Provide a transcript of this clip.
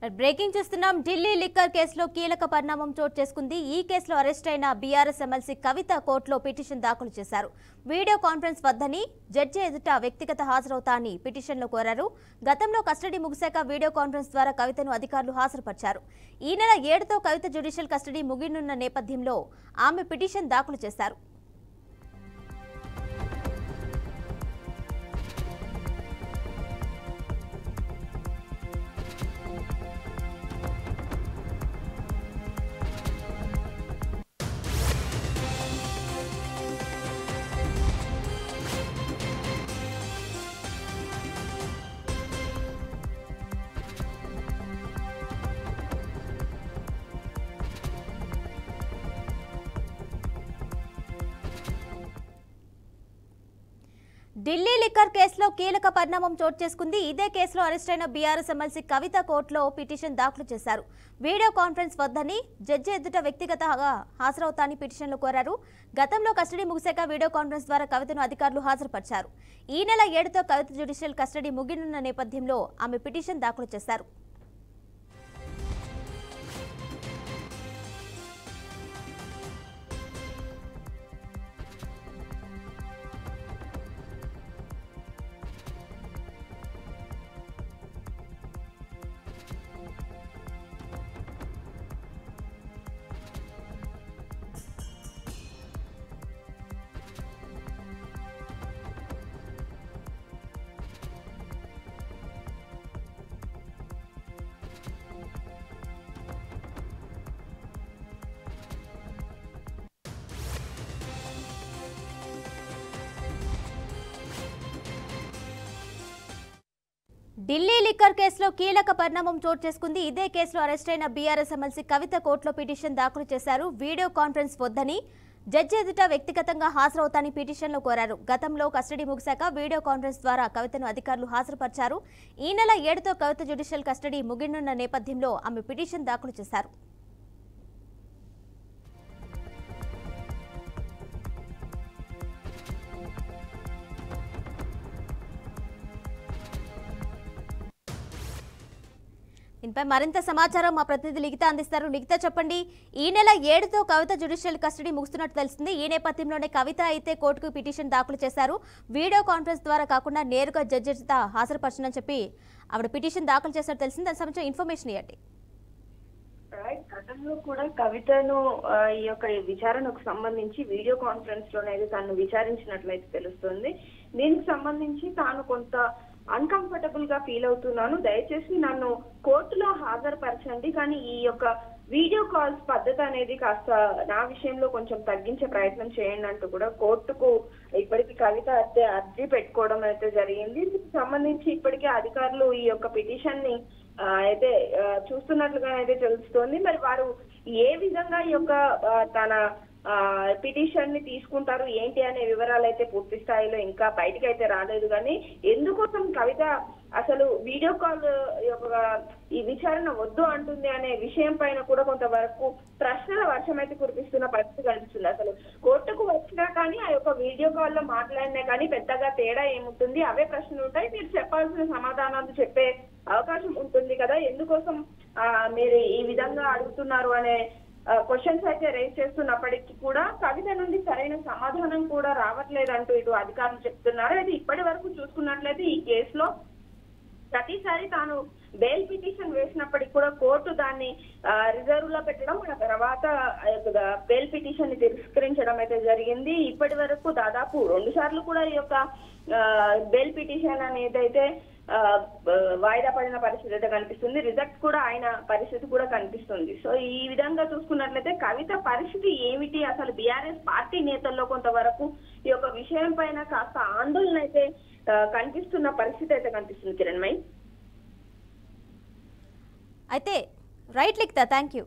Breaking చూస్తున్నాం. Delhi liquor కేసులో కీలక పరిణామం చోటు చేసుకుంది. ఈ కేసులో అరెస్ట్ అయిన బీఆర్ఎస్ ఎమ్మెల్సీ కవిత కోర్టులో పిటిషన్ దాఖలు చేశారు. వీడియో కాన్ఫరెన్స్ వద్దని జడ్జి ఎదుట వ్యక్తిగత హాజరవుతా అని పిటిషన్లో కోరారు. గతంలో కస్టడీ ముగిశాక వీడియో కాన్ఫరెన్స్ ద్వారా కవితను అధికారులు హాజరుపరిచారు. ఈ నెల 7తో కవిత జ్యుడిషియల్ కస్టడీ ముగినున్న నేపథ్యంలో ఆమె పిటిషన్ దాఖలు చేశారు. ఢిల్లీ లిక్కర్ కేసులో కీలక పరిణామం చోటు చేసుకుంది. ఇదే కేసులో అరెస్ట్ అయిన బీఆర్ఎస్ ఎమ్మెల్సీ కవిత కోర్టులో పిటిషన్ దాఖలు చేశారు. వీడియో కాన్ఫరెన్స్ వద్దని జడ్జి ఎదుట వ్యక్తిగతంగా హాజరవుతాని పిటిషన్లో కోరారు. గతంలో కస్టడీ ముగిశాక వీడియో కాన్ఫరెన్స్ ద్వారా కవితను అధికారులు హాజరుపరిచారు. ఈ నెల 7తో కవిత జ్యుడిషియల్ కస్టడీ ముగినున్న నేపథ్యంలో ఆమె పిటిషన్ దాఖలు చేశారు. ఢిల్లీ లిక్కర్ కేసులో కీలక పరిణామం చోటు చేసుకుంది. ఇదే కేసులో అరెస్ట్ అయిన బీఆర్ఎస్ ఎమ్మెల్సీ కవిత కోర్టులో పిటిషన్ దాఖలు చేశారు. వీడియో కాన్ఫరెన్స్ వద్దని జడ్జి ఎదుట వ్యక్తిగతంగా హాజరవుతాని పిటిషన్లో కోరారు. గతంలో కస్టడీ ముగిశాక వీడియో కాన్ఫరెన్స్ ద్వారా కవితను అధికారులు హాజరుపరిచారు. ఈ నెల 7తో కవిత జ్యుడిషియల్ కస్టడీ ముగినున్న నేపథ్యంలో ఆమె పిటిషన్ దాఖలు చేశారు. దీనిపై మరింత సమాచారం మా ప్రతినిధి లిఖిత అందిస్తారు. లిఖిత, చెప్పండి. ఈ నెల 7తో కవిత జ్యుడిషియల్ కస్టడీ ముగుస్తున్నట్టు తెలిసింది. ఈ నేపథ్యంలోనే కవిత అయితే కోర్టుకు పిటిషన్ దాఖలు చేశారు. వీడియో కాన్ఫరెన్స్ ద్వారా కాకుండా నేరుగా జడ్జి ఎదుట హాజరుపరచనని చెప్పి ఆవిడ పిటిషన్ దాఖలు చేసినట్టు తెలిసింది. దానికి సంబంధించిన ఇన్ఫర్మేషన్ ఇవ్వండి. గతంలో కూడా కవితను ఈ యొక్క విచారణకు సంబంధించి వీడియో కాన్ఫరెన్స్ లోనైతే తను విచారించినట్లయితే తెలుస్తుంది. దీనికి సంబంధించి తాను కొంత అన్కంఫర్టబుల్ గా ఫీల్ అవుతున్నాను, దయచేసి నన్ను కోర్టులో హాజరుపరచండి, కానీ ఈ యొక్క వీడియో కాల్స్ పద్ధతి అనేది కాస్త నా విషయంలో కొంచెం తగ్గించే ప్రయత్నం చేయండి అంటూ కూడా కోర్టుకు ఇప్పటికీ కవిత అర్జీ పెట్టుకోవడం అయితే జరిగింది. దీనికి సంబంధించి ఇప్పటికే అధికారులు ఈ యొక్క పిటిషన్ ని అయితే చూస్తున్నట్లుగా అయితే తెలుస్తోంది. మరి వారు ఏ విధంగా ఈ యొక్క తన పిటిషన్ ని తీసుకుంటారు ఏంటి అనే వివరాలు అయితే పూర్తి స్థాయిలో ఇంకా బయటకు అయితే రాలేదు. కానీ ఎందుకోసం కవిత అసలు వీడియో కాల్ ఈ విచారణ వద్దు అంటుంది అనే విషయం పైన కూడా కొంతవరకు ప్రశ్నల వర్షం అయితే కురిపిస్తున్న పరిస్థితి కనిపిస్తుంది. అసలు కోర్టుకు వచ్చినా కానీ ఆ యొక్క వీడియో కాల్ లో మాట్లాడినా కానీ పెద్దగా తేడా ఏముంటుంది, అవే ప్రశ్నలు ఉంటాయి, మీరు చెప్పాల్సిన సమాధానాలు చెప్పే అవకాశం ఉంటుంది కదా, ఎందుకోసం మీరు ఈ విధంగా అడుగుతున్నారు అనే క్వశ్చన్స్ అయితే రేజ్ చేస్తున్నప్పటికీ కూడా కవిత నుండి సరైన సమాధానం కూడా రావట్లేదంటూ ఇటు అధికారులు చెప్తున్నారు. అయితే ఇప్పటి వరకు చూసుకున్నట్లయితే ఈ కేసులో ప్రతిసారి తాను బెయిల్ పిటిషన్ వేసినప్పటికీ కూడా కోర్టు దాన్ని రిజర్వ్ లో పెట్టడం, ఆ తర్వాత బెయిల్ పిటిషన్ ని తిరస్కరించడం అయితే జరిగింది. ఇప్పటి వరకు దాదాపు 2 సార్లు కూడా ఈ యొక్క బెయిల్ పిటిషన్ అనేది అయితే వాయిదా పడిన పరిస్థితి అయితే కనిపిస్తుంది. రిజల్ట్ కూడా ఆయన పరిస్థితి కూడా కనిపిస్తుంది. సో ఈ విధంగా చూసుకున్నట్లయితే కవిత పరిస్థితి ఏమిటి, అసలు బీఆర్ఎస్ పార్టీ నేతల్లో కొంతవరకు ఈ యొక్క విషయం పైన కాస్త ఆందోళన అయితే కనిపిస్తున్న పరిస్థితి అయితే కనిపిస్తుంది. కిరణ్మయి అయితే రైట్ లిఖిత, థ్యాంక్ యూ.